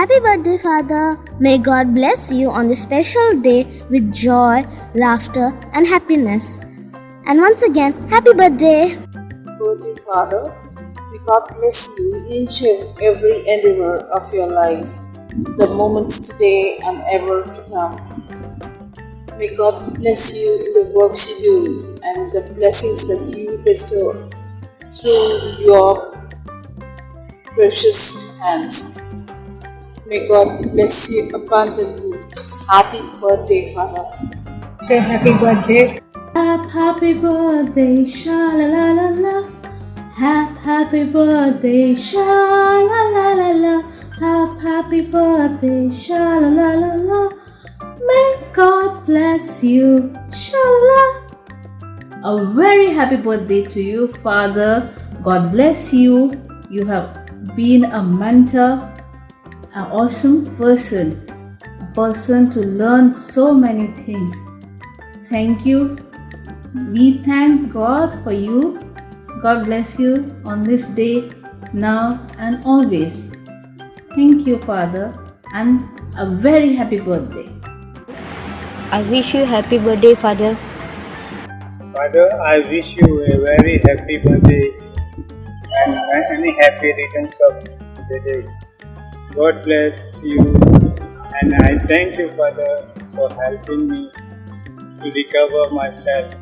Happy birthday, Father. May God bless you on this special day with joy, laughter, and happiness. And once again, happy birthday. Birthday Father, may God bless you in each and every endeavor of your life, the moments today and ever to come. May God bless you in the works you do and the blessings that you bestow through your precious hands. May God bless you abundantly. Happy birthday, Father. Say happy birthday. Happy birthday, sha la la la la. Happy birthday, sha la la la la. Happy birthday, sha la la la la. May God bless you, sha la la. A very happy birthday to you, Father. God bless you. You have been a mentor, an awesome person, a person to learn so many things. Thank you. We thank God for you. God bless you on this day, now and always. Thank you, Father, and a very happy birthday. I wish you happy birthday, Father. Father, I wish you a very happy birthday and many happy returns of the day. God bless you, and I thank you, Father, for helping me to recover myself.